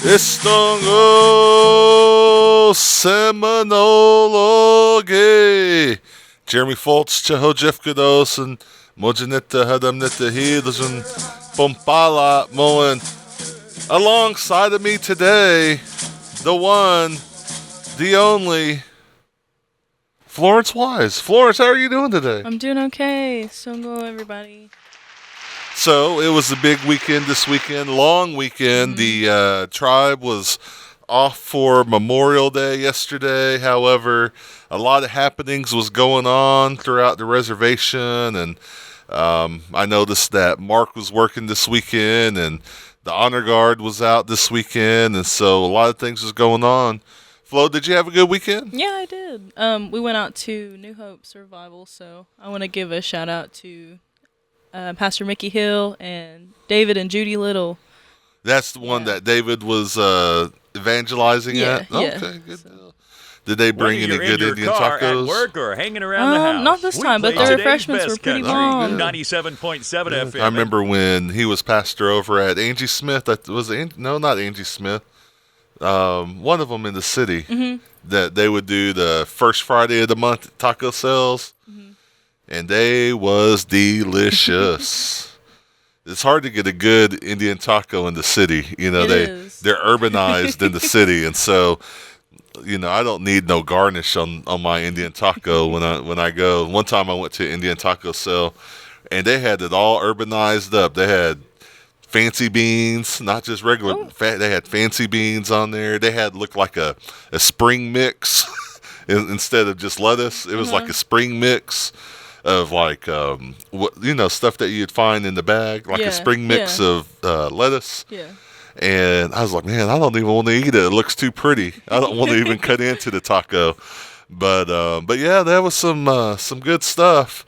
Estongo Seminole. Jeremy Foltz, Chaho Jeff Kudos, and Mojanetta Hadamnetta Hidlajun Pompala Moen. Alongside of me today, the one, the only, Florence Wise. Florence, how are you doing today? I'm doing okay. Songo, everybody. So it was a big weekend this weekend, long weekend. The tribe was off for Memorial Day yesterday. However, a lot of happenings was going on throughout the reservation, and I noticed that Mark was working this weekend, and the honor guard was out this weekend, and so a lot of things was going on. Flo, did you have a good weekend? Yeah, I did. We went out to New Hope Survival, so I want to give a shout out to Pastor Mickey Hill and David and Judy Little. That's the one that David was evangelizing at? Yeah. Okay, good deal. Did they bring any good Indian tacos? At work or hanging around the house? Not this time, but the refreshments were pretty bomb. 97.7 FM. I remember when he was pastor over at Angie Smith. No, not Angie Smith. One of them in the city. That they would do the first Friday of the month taco sales, and they was delicious. It's hard to get a good Indian taco in the city. You know, they're urbanized in the city, and so I don't need no garnish on my Indian taco when I go. One time I went to Indian taco sale, and they had it all urbanized up. They had fancy beans, not just regular. They had fancy beans on there. They had looked like a spring mix instead of just lettuce. It was like a spring mix of like stuff that you'd find in the bag, like a spring mix of lettuce. Yeah. And I was like, man, I don't even want to eat it. It looks too pretty. I don't want to even cut into the taco. But yeah, that was some good stuff.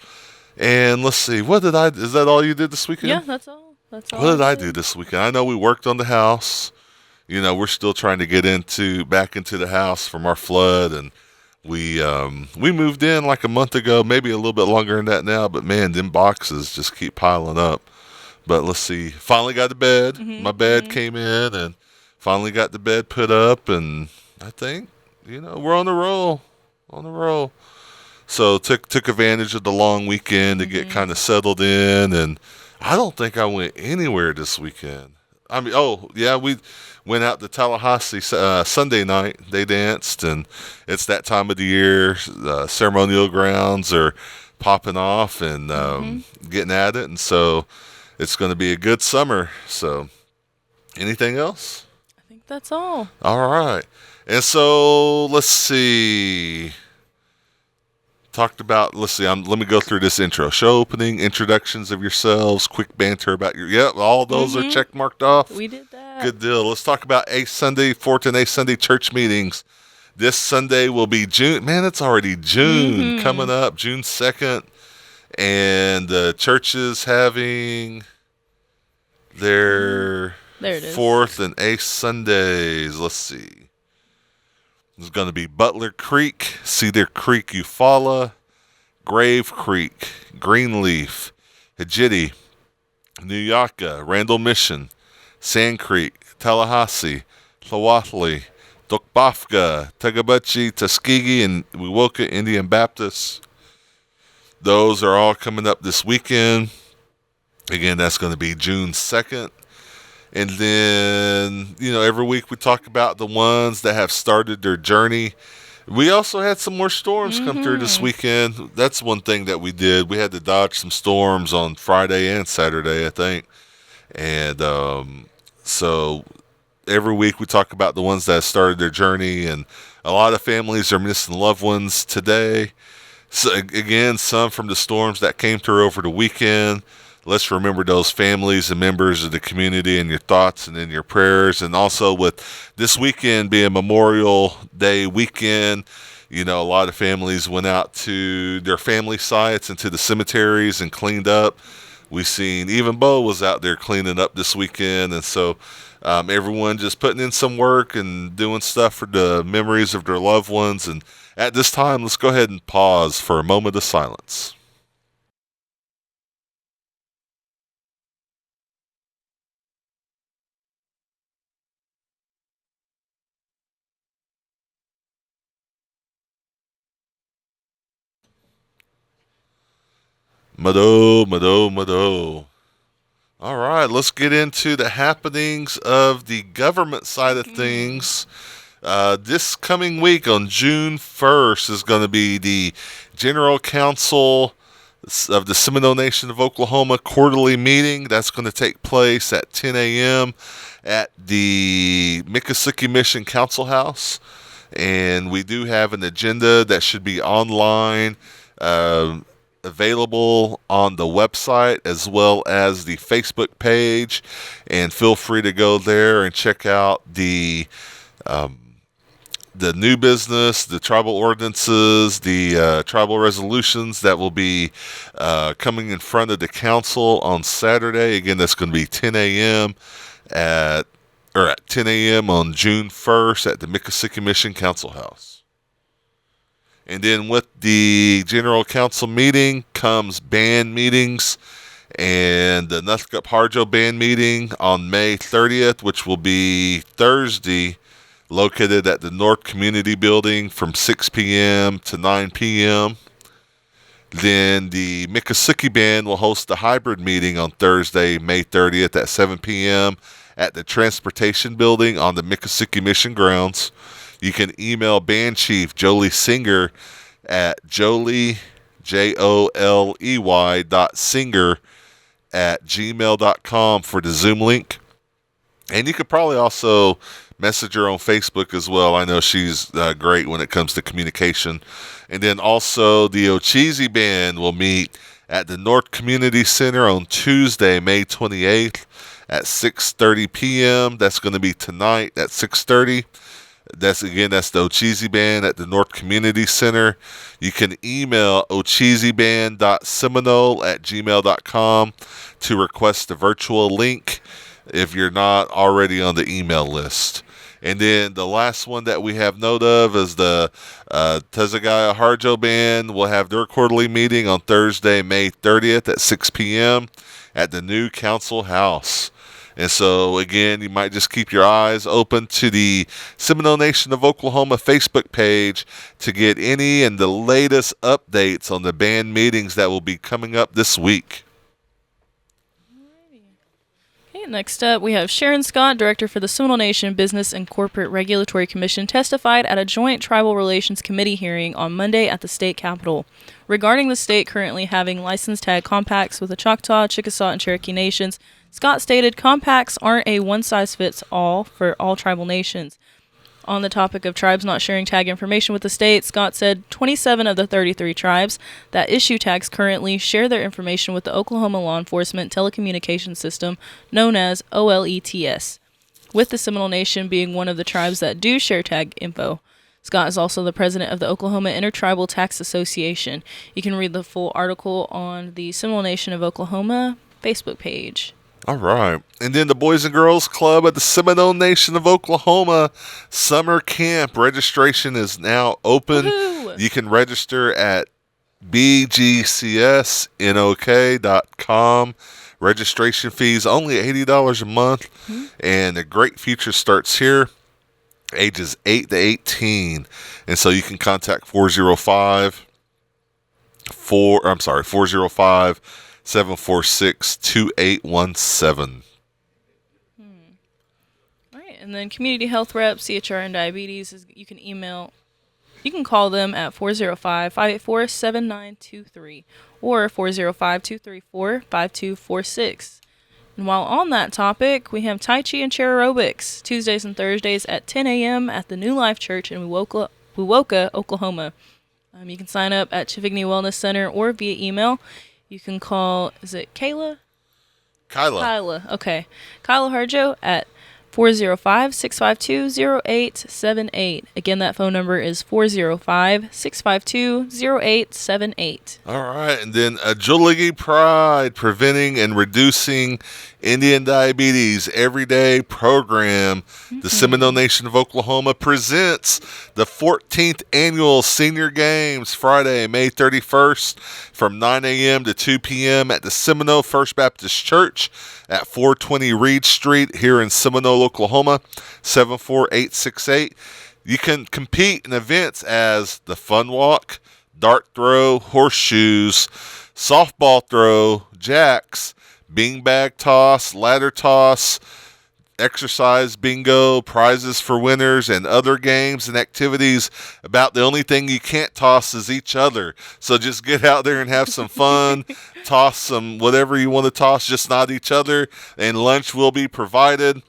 And let's see, is that all you did this weekend? Yeah, that's all. What did I do this weekend? I know we worked on the house. We're still trying to get back into the house from our flood, and we moved in like a month ago, maybe a little bit longer than that now. But man, them boxes just keep piling up. But let's see. Finally got to bed. My bed came in, and finally got the bed put up, and I think we're on the roll. So took advantage of the long weekend to get kind of settled in, and I don't think I went anywhere this weekend. I mean, we went out to Tallahassee Sunday night. They danced, and it's that time of the year. Ceremonial grounds are popping off and getting at it, and so it's going to be a good summer. So, anything else? I think that's all. All right. And so, let's see. Let me go through this intro. Show opening, introductions of yourselves, quick banter about all those are check marked off. We did that. Good deal. Let's talk about Fourth and 8th Sunday church meetings. This Sunday will be June. Man, it's already June coming up, June 2nd. And the church is having their 4th and 8th Sundays. Let's see. There's going to be Butler Creek, Cedar Creek, Eufaula, Grave Creek, Greenleaf, Hajiti, New Yucca, Randall Mission, Sand Creek, Tallahassee, Tlawathli, Dokbafka, Tagabuchi, Tuskegee, and Wewoka Indian Baptist. Those are all coming up this weekend. Again, that's going to be June 2nd. And then, every week we talk about the ones that have started their journey. We also had some more storms come through this weekend. That's one thing that we did. We had to dodge some storms on Friday and Saturday, I think. And so every week we talk about the ones that have started their journey. And a lot of families are missing loved ones today. So again, some from the storms that came through over the weekend. Let's remember those families and members of the community in your thoughts and in your prayers. And also with this weekend being Memorial Day weekend, a lot of families went out to their family sites and to the cemeteries and cleaned up. We seen even Bo was out there cleaning up this weekend. And so everyone just putting in some work and doing stuff for the memories of their loved ones. And at this time, let's go ahead and pause for a moment of silence. Mado. All right, let's get into the happenings of the government side of things. This coming week on June 1st is going to be the General Council of the Seminole Nation of Oklahoma quarterly meeting. That's going to take place at 10 a.m. at the Miccosukee Mission Council House. And we do have an agenda that should be online, available on the website as well as the Facebook page. And feel free to go there and check out the new business, the tribal ordinances, the tribal resolutions that will be coming in front of the council on Saturday. Again, that's going to be 10 a.m. at 10 a.m. on June 1st at the Miccosukee Mission Council House. And then with the General Council meeting comes band meetings, and the Northcup Harjo band meeting on May 30th, which will be Thursday, located at the North Community Building from 6 p.m. to 9 p.m. Then the Miccosukee Band will host a hybrid meeting on Thursday, May 30th at 7 p.m. at the Transportation Building on the Miccosukee Mission grounds. You can email Band Chief Jolie Singer at Jolie, JOLEY.singer@gmail.com for the Zoom link. And you could probably also message her on Facebook as well. I know she's great when it comes to communication. And then also the Ocheesy Band will meet at the North Community Center on Tuesday, May 28th at 6:30 p.m. That's going to be tonight at 6:30. That's the Ocheesy Band at the North Community Center. You can email ocheesyband.seminole@gmail.com to request the virtual link if you're not already on the email list. And then the last one that we have note of is the Tezagaya Harjo Band will have their quarterly meeting on Thursday, May 30th at 6 p.m. at the new council house. And so, again, you might just keep your eyes open to the Seminole Nation of Oklahoma Facebook page to get any and the latest updates on the band meetings that will be coming up this week. Okay, next up, we have Sharon Scott, Director for the Seminole Nation Business and Corporate Regulatory Commission, testified at a joint Tribal Relations Committee hearing on Monday at the state capitol regarding the state currently having license tag compacts with the Choctaw, Chickasaw, and Cherokee nations. Scott stated compacts aren't a one-size-fits-all for all tribal nations. On the topic of tribes not sharing tag information with the state, Scott said 27 of the 33 tribes that issue tags currently share their information with the Oklahoma Law Enforcement Telecommunications System, known as OLETS, with the Seminole Nation being one of the tribes that do share tag info. Scott is also the president of the Oklahoma Intertribal Tax Association. You can read the full article on the Seminole Nation of Oklahoma Facebook page. All right. And then the Boys and Girls Club at the Seminole Nation of Oklahoma Summer Camp registration is now open. Woohoo! You can register at bgcsnok.com. Registration fees only $80 a month. Mm-hmm. And the great future starts here, ages 8 to 18. And so you can contact 405 746-2817. All right, and then community health rep, CHR and diabetes, you can call them at 405-584-7923 or 405-234-5246. And while on that topic, we have Tai Chi and Chair Aerobics, Tuesdays and Thursdays at 10 a.m. at the New Life Church in Wewoka, Oklahoma. You can sign up at Chivigny Wellness Center or via email. You can call, is it Kayla? Kyla, okay. Kyla Harjo at 405-652-0878. Again, that phone number is 405-652-0878. All right, and then Agility Pride, Preventing and Reducing Indian Diabetes Everyday Program. Mm-hmm. The Seminole Nation of Oklahoma presents the 14th Annual Senior Games, Friday, May 31st, from 9 a.m. to 2 p.m. at the Seminole First Baptist Church at 420 Reed Street here in Seminole, Oklahoma, 74868. You can compete in events as the Fun Walk, Dart Throw, Horseshoes, softball throw, jacks, beanbag toss, ladder toss, exercise bingo, prizes for winners, and other games and activities. About the only thing you can't toss is each other. So just get out there and have some fun. Toss some whatever you want to toss, just not each other. And lunch will be provided.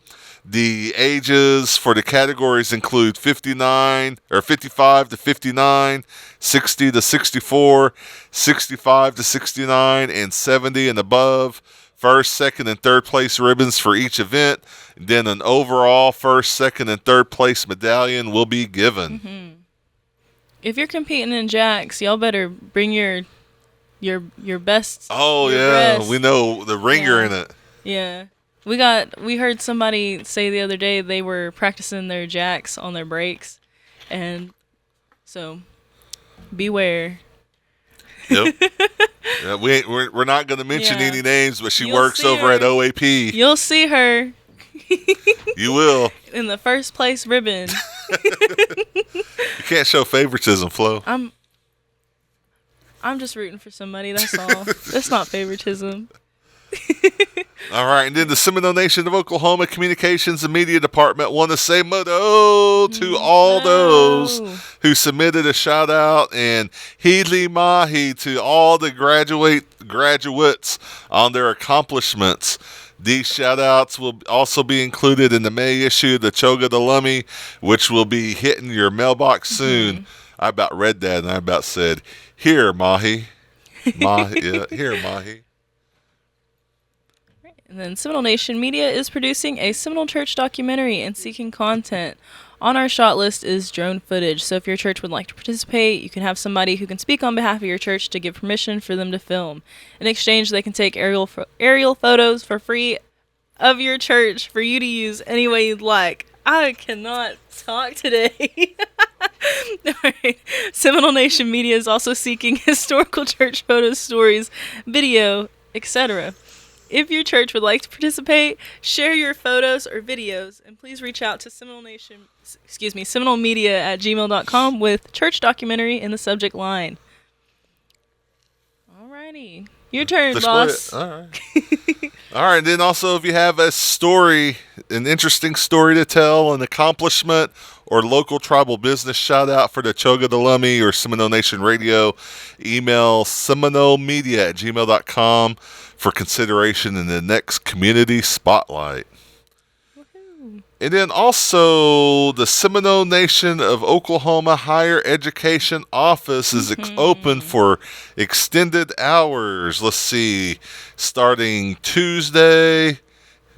The ages for the categories include 55 to 59, 60 to 64, 65 to 69, and 70 and above. First, second, and third place ribbons for each event. Then an overall first, second, and third place medallion will be given. Mm-hmm. If you're competing in jacks, y'all better bring your best. Oh, your yeah. best. We know the ringer Yeah. in it. Yeah. We heard somebody say the other day they were practicing their jacks on their breaks. And so beware. Yep. Yeah, we're not going to mention Yeah. any names, but she You'll works see over her. at OAP. You'll see her You will. in the first place ribbon. You can't show favoritism, Flo. I'm just rooting for somebody, that's all. That's not favoritism. All right, and then the Seminole Nation of Oklahoma Communications and Media Department want to say mado to all those who submitted a shout out, and Heedley Mahi to all the graduates on their accomplishments. These shout outs will also be included in the May issue of the Choga the Lummy, which will be hitting your mailbox soon. Mm-hmm. I about read that and I about said, "Here, Mahi." Here, Mahi. And then Seminole Nation Media is producing a Seminole Church documentary and seeking content. On our shot list is drone footage, so if your church would like to participate, you can have somebody who can speak on behalf of your church to give permission for them to film. In exchange, they can take aerial photos for free of your church for you to use any way you'd like. I cannot talk today. Alright. Seminole Nation Media is also seeking historical church photos, stories, video, etc. If your church would like to participate, share your photos or videos, and please reach out to Seminole Media at gmail.com with church documentary in the subject line. Alrighty. Your turn, boss. All right. All right. And then also, if you have a story, an interesting story to tell, an accomplishment, or local tribal business shout out for the Choga the Lummy or Seminole Nation Radio, email seminolemedia at gmail.com for consideration in the next community spotlight. Woohoo. And then also, the Seminole Nation of Oklahoma Higher Education Office is open for extended hours. Let's see, starting Tuesday,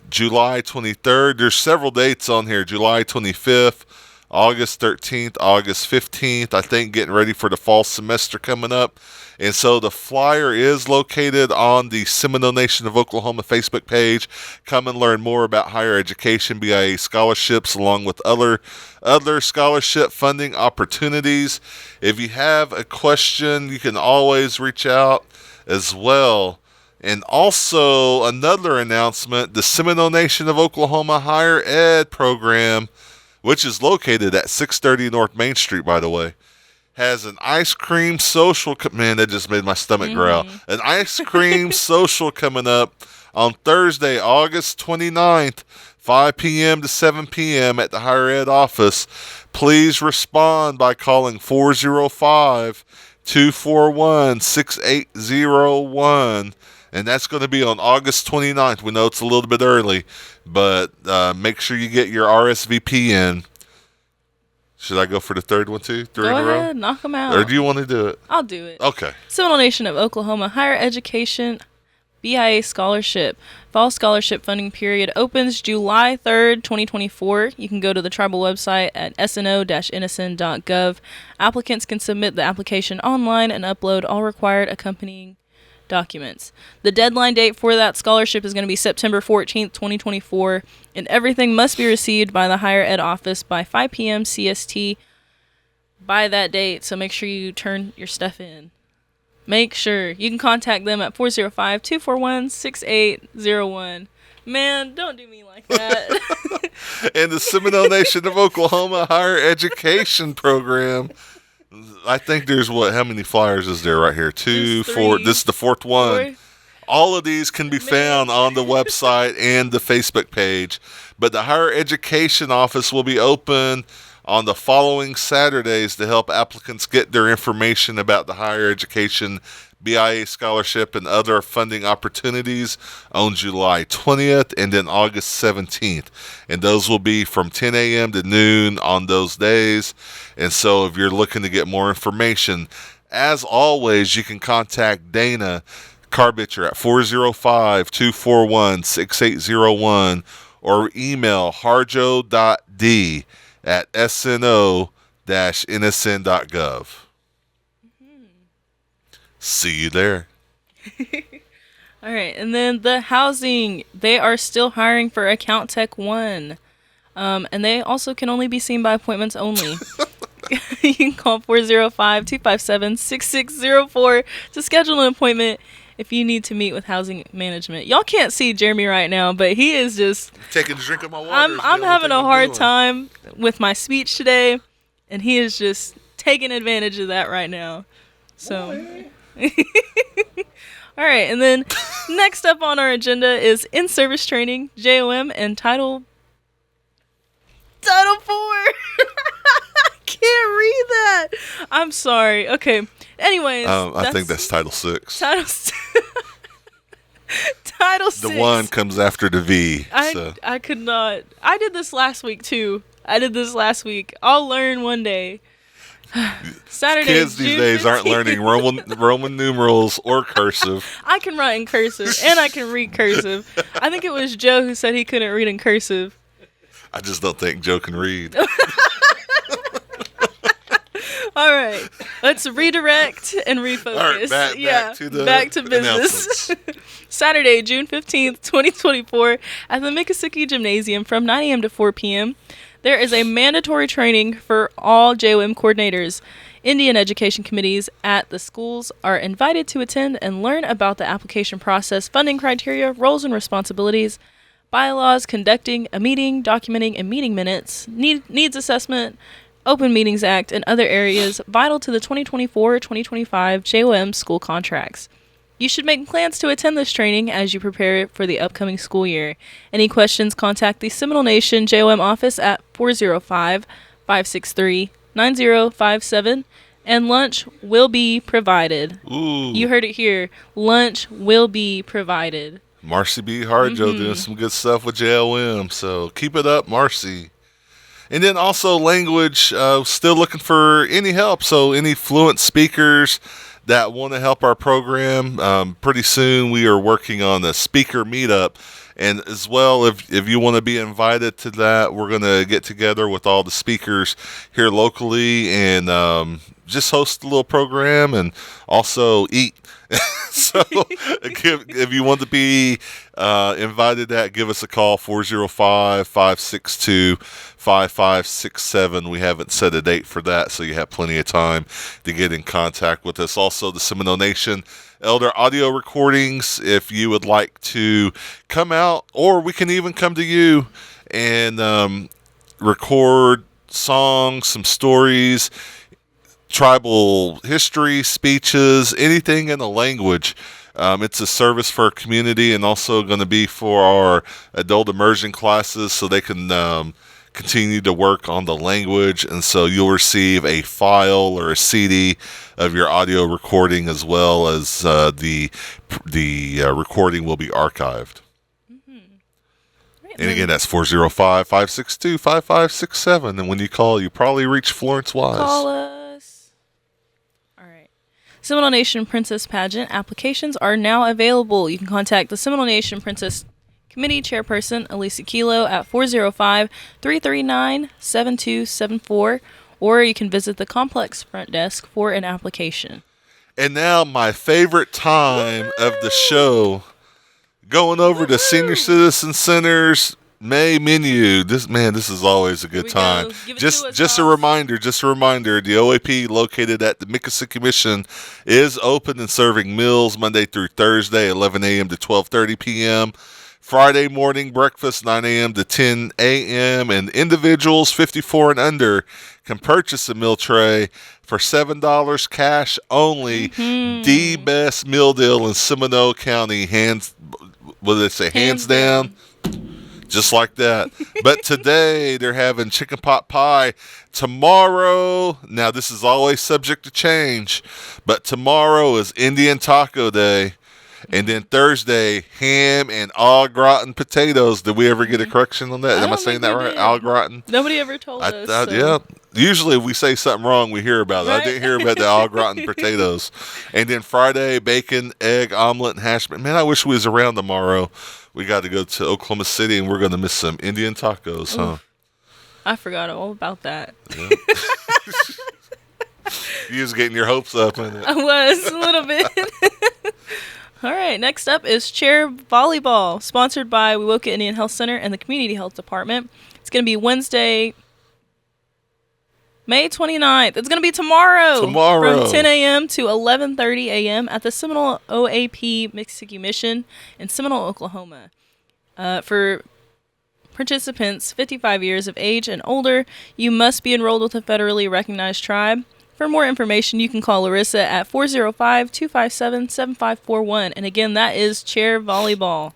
July 23rd. There's several dates on here. July 25th, August 13th, August 15th. I think getting ready for the fall semester coming up. And so the flyer is located on the Seminole Nation of Oklahoma Facebook page. Come and learn more about higher education, BIA scholarships, along with other scholarship funding opportunities. If you have a question, you can always reach out as well. And also another announcement, the Seminole Nation of Oklahoma Higher Ed program, which is located at 630 North Main Street, by the way, has an ice cream social. Man, that just made my stomach growl. An ice cream social coming up on Thursday, August 29th, 5 p.m. to 7 p.m. at the Higher Ed office. Please respond by calling 405-241-6801. And that's going to be on August 29th. We know it's a little bit early, but make sure you get your RSVP in. Should I go for the third one too? Three Go in a row? ahead, knock them out. Or do you want to do it? I'll do it. Okay. Seminole Nation of Oklahoma Higher Education BIA Scholarship. Fall scholarship funding period opens July 3rd, 2024. You can go to the tribal website at sno-nsn.gov. Applicants can submit the application online and upload all required accompanying documents. The deadline date for that scholarship is going to be September 14th, 2024, and everything must be received by the Higher Ed office by 5 p.m. CST by that date, so make sure you turn your stuff in. Make sure. You can contact them at 405-241-6801. Man, don't do me like that. And the Seminole Nation of Oklahoma Higher Education program I think there's how many flyers is there right here? 2, There's 4. 3, This is the fourth one. 4. All of these can be found on the website and the Facebook page. But the Higher Education Office will be open on the following Saturdays to help applicants get their information about the higher education BIA scholarship and other funding opportunities on July 20th and then August 17th. And those will be from 10 a.m. to noon on those days. And so if you're looking to get more information, as always, you can contact Dana Carbitcher at 405-241-6801 or email harjo.d@sno-nsn.gov. See you there. All right, and then the housing, they are still hiring for Account Tech 1. And they also can only be seen by appointments only. You can call 405-257-6604 to schedule an appointment if you need to meet with housing management. Y'all can't see Jeremy right now, but he is just Taking a drink of my water. I'm having a hard time with my speech today, and he is just taking advantage of that right now. So all right, and then next up on our agenda is in-service training, JOM, and Title 4. I can't read that. I'm sorry. Okay. Anyways, I think that's Title 6. Title 6. The 1 comes after the V. I could not. I did this last week too. I'll learn one day. Saturday. Kids these June days 15th. aren't learning Roman numerals or cursive. I can write in cursive and I can read cursive. I think it was Joe who said he couldn't read in cursive. I just don't think Joe can read. All right, let's redirect and refocus. All right, back to business. Saturday, June 15th, 2024, at the Miccosukee Gymnasium from 9 a.m. to 4 p.m., there is a mandatory training for all JOM coordinators. Indian education committees at the schools are invited to attend and learn about the application process, funding criteria, roles and responsibilities, bylaws, conducting a meeting, documenting and meeting minutes, needs assessment, Open Meetings Act, and other areas vital to the 2024-2025 JOM school contracts. You should make plans to attend this training as you prepare for the upcoming school year. Any questions, contact the Seminole Nation JOM office at 405-563-9057, and lunch will be provided. Ooh. You heard it here. Lunch will be provided. Marcy B. Harjo doing some good stuff with JOM, so keep it up, Marcy. And then also language, still looking for any help. So any fluent speakers that want to help our program, pretty soon we are working on a speaker meetup. And as well, if you want to be invited to that, we're going to get together with all the speakers here locally and just host a little program and also eat. So if you want to be invited to that, give us a call, 405-562-5567. We haven't set a date for that, so you have plenty of time to get in contact with us. Also, the Seminole Nation Elder audio recordings, if you would like to come out, or we can even come to you and record songs, some stories, tribal history, speeches, anything in the language. It's a service for our community and also going to be for our adult immersion classes so they can continue to work on the language. And so you'll receive a file or a CD of your audio recording as well as the recording will be archived. And again, that's 405-562-5567. And when you call, you probably reach Florence Wise. Call us. All right. Seminole Nation Princess Pageant applications are now available. You can contact the Seminole Nation Princess Committee Chairperson, Elisa Kilo, at 405-339-7274, or you can visit the complex front desk for an application. And now my favorite time of the show, going over to Senior Citizen Center's May menu. This is always a good time. Just a reminder, the OAP located at the Miccosukee Mission is open and serving meals Monday through Thursday, 11 a.m. to 12:30 p.m. Friday morning breakfast, 9 a.m. to 10 a.m. And individuals 54 and under can purchase a meal tray for $7 cash only. The best meal deal in Seminole County. Hands down. Just like that. But today they're having chicken pot pie. Tomorrow, now this is always subject to change, but tomorrow is Indian Taco Day. And then Thursday, ham and au gratin potatoes. Did we ever get a correction on that? Am I saying that right? Au gratin? Nobody ever told us. So. Yeah. Usually if we say something wrong, we hear about it. Right? I didn't hear about the au gratin potatoes. And then Friday, bacon, egg, omelet, and hash brown. Man, I wish we was around tomorrow. We got to go to Oklahoma City, and we're going to miss some Indian tacos, huh? I forgot all about that. Yeah. You was getting your hopes up, in it? I was, a little bit. All right, next up is chair volleyball, sponsored by Wewoka Indian Health Center and the Community Health Department. It's going to be Wednesday, May 29th. It's going to be tomorrow. From 10 a.m. to 11:30 a.m. at the Seminole OAP Mexican Mission in Seminole, Oklahoma. For participants 55 years of age and older, you must be enrolled with a federally recognized tribe. For more information, you can call Larissa at 405-257-7541. And again, that is chair volleyball.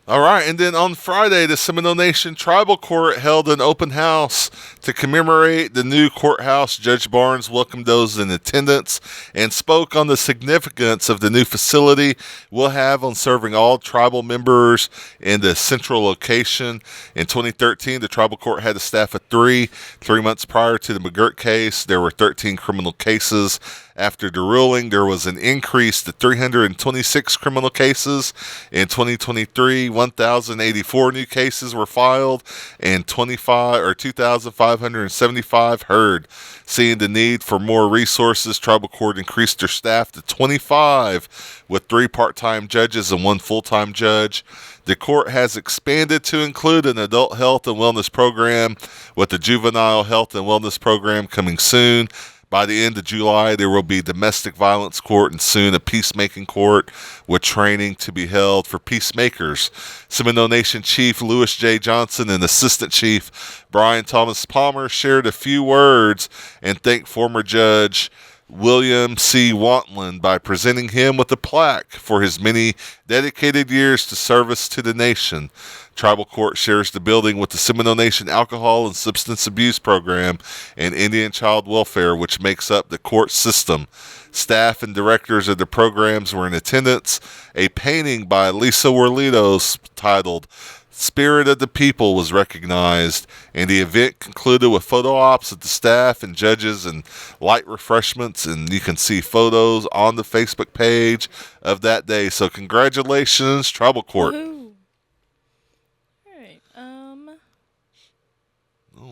All right, and then on Friday, the Seminole Nation Tribal Court held an open house to commemorate the new courthouse. Judge Barnes welcomed those in attendance and spoke on the significance of the new facility we'll have on serving all tribal members in the central location. In 2013, the Tribal Court had a staff of 3. 3 months prior to the McGirt case, there were 13 criminal cases. After the ruling, there was an increase to 326 criminal cases. In 2023, 1,084 new cases were filed and 2,575 heard. Seeing the need for more resources, Tribal Court increased their staff to 25 with 3 part-time judges and 1 full-time judge. The court has expanded to include an adult health and wellness program, with the juvenile health and wellness program coming soon. By the end of July, there will be domestic violence court and soon a peacemaking court with training to be held for peacemakers. Seminole Nation Chief Louis J. Johnson and Assistant Chief Brian Thomas Palmer shared a few words and thanked former Judge William C. Wantland by presenting him with a plaque for his many dedicated years to service to the nation. Tribal Court shares the building with the Seminole Nation Alcohol and Substance Abuse Program and Indian Child Welfare, which makes up the court system. Staff and directors of the programs were in attendance. A painting by Lisa Warlitos titled Spirit of the People was recognized, and the event concluded with photo ops of the staff and judges and light refreshments, and you can see photos on the Facebook page of that day. So congratulations, Tribal Court. Woohoo.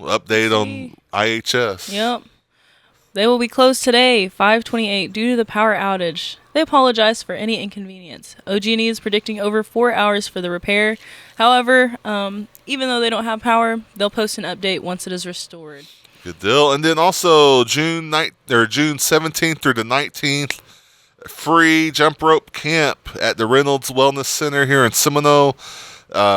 Update on IHS. Yep. They will be closed today, 5/28, due to the power outage. They apologize for any inconvenience. OG&E is predicting over 4 hours for the repair. However, even though they don't have power, they'll post an update once it is restored. Good deal. And then also June 17th through the 19th, free jump rope camp at the Reynolds Wellness Center here in Seminole.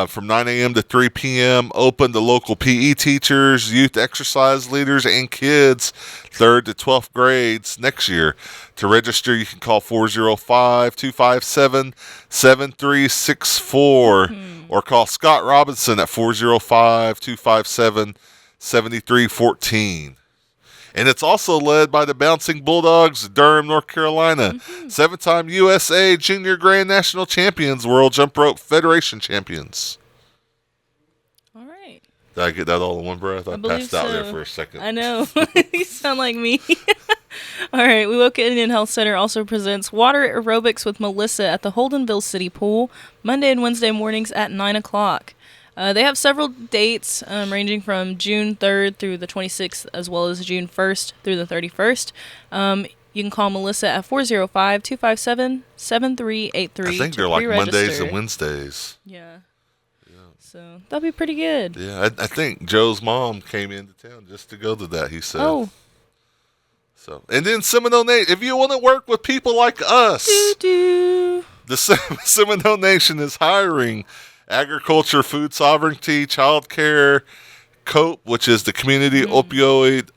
From 9 a.m. to 3 p.m. Open to local PE teachers, youth exercise leaders, and kids 3rd to 12th grades next year. To register, you can call 405-257-7364 or call Scott Robinson at 405-257-7314. And it's also led by the Bouncing Bulldogs of Durham, North Carolina. 7-time USA Junior Grand National Champions, World Jump Rope Federation Champions. All right. Did I get that all in one breath? I passed out there for a second. I know. You sound like me. All right. Wewoka Indian Health Center also presents water aerobics with Melissa at the Holdenville City Pool, Monday and Wednesday mornings at 9 o'clock. They have several dates ranging from June 3rd through the 26th, as well as June 1st through the 31st. You can call Melissa at 405-257-7383. I think they're like Mondays and Wednesdays. Yeah. So that'll be pretty good. Yeah, I think Joe's mom came into town just to go to that, he said. Oh. So, and then Seminole Nation, if you want to work with people like us, the Seminole Nation is hiring agriculture, food sovereignty, child care, COPE, which is the community opioid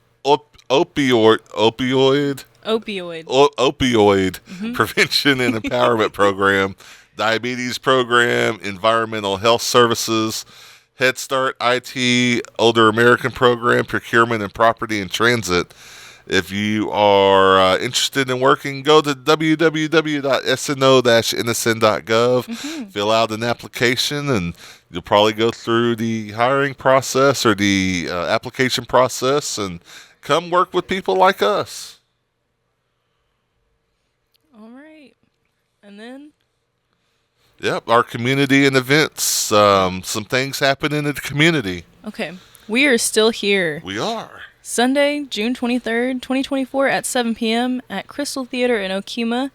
prevention and empowerment program, diabetes program, environmental health services, Head Start, IT, Older American program, procurement and property and transit. If you are interested in working, go to www.sno-nsn.gov, fill out an application, and you'll probably go through the hiring process or the application process and come work with people like us. All right. And then? Yep, our community and events. Some things happening in the community. Okay. We are still here. We are. Sunday, June 23rd, 2024 at 7 p.m. at Crystal Theater in Okemah.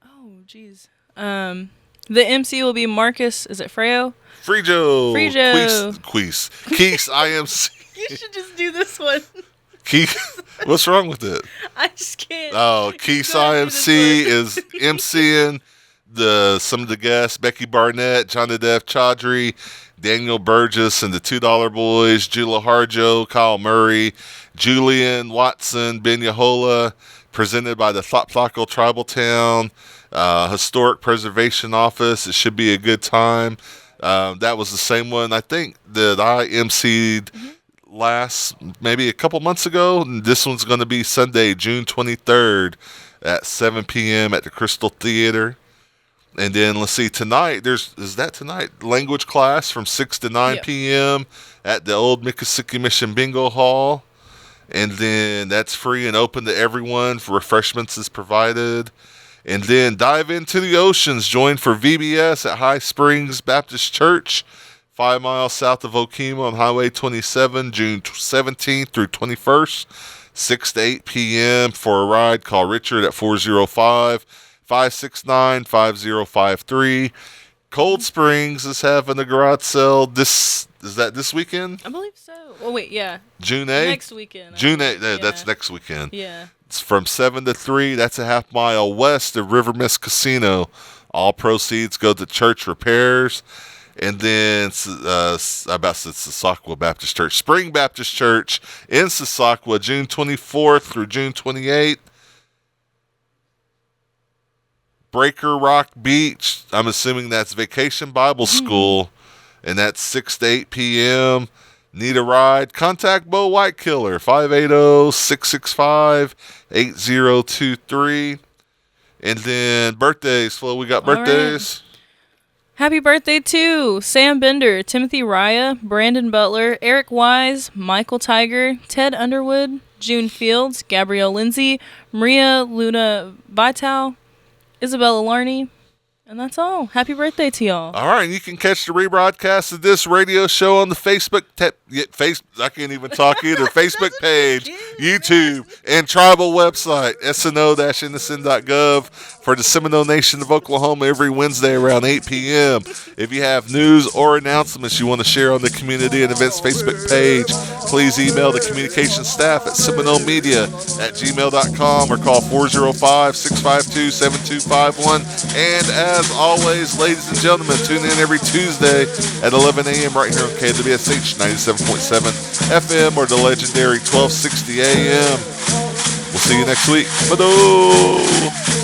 Oh, jeez. The MC will be Marcus, is it Freo? Frejo. Frejo. Keese, IMC. You should just do this one. Keith, what's wrong with it? I just can't. Oh, Keith IMC is MCing some of the guests: Becky Barnett, Jonadev Chaudhry, Daniel Burgess and the $2 Boys, Jula Harjo, Kyle Murray, Julian Watson, Ben Yahola, presented by the Tlotplocco Tribal Town Historic Preservation Office. It should be a good time. That was the same one, I think, that I emceed maybe a couple months ago. And this one's going to be Sunday, June 23rd at 7 p.m. at the Crystal Theater. And then let's see, tonight, is that tonight? Language class from 6 to 9 p.m. at the old Miccosukee Mission Bingo Hall. And then that's free and open to everyone. For refreshments is provided. And then dive into the oceans. Join for VBS at High Springs Baptist Church, 5 miles south of Okemah on Highway 27, June 17th through 21st, 6 to 8 p.m. For a ride, call Richard at 405-569-5053. Cold Springs is having a garage sale. Is that this weekend? I believe so. Oh, wait, yeah. June 8th? Next weekend. June 8th. That's next weekend. Yeah. It's from 7 to 3. That's a half mile west of River Mist Casino. All proceeds go to church repairs. And then Sasakwa Baptist Church, Spring Baptist Church in Sasakwa, June 24th through June 28th. Breaker Rock Beach, I'm assuming that's Vacation Bible School, and that's 6 to 8 p.m. Need a ride? Contact Bo Whitekiller, 580-665-8023. And then birthdays, Flo, we got birthdays. Right. Happy birthday to Sam Bender, Timothy Raya, Brandon Butler, Eric Wise, Michael Tiger, Ted Underwood, June Fields, Gabrielle Lindsay, Maria Luna Vital, Isabella Larney, and that's all. Happy birthday to y'all. All right, and you can catch the rebroadcast of this radio show on the Facebook I can't even talk either. Facebook page, YouTube, and tribal website, sno-nsn.gov for the Seminole Nation of Oklahoma every Wednesday around 8 p.m. If you have news or announcements you want to share on the community and events Facebook page, please email the communications staff at seminolemedia@gmail.com or call 405-652-7251. And as always, ladies and gentlemen, tune in every Tuesday at 11 a.m. right here on KWSH 97.7 FM or the legendary 1260 a.m. We'll see you next week. Bye-do.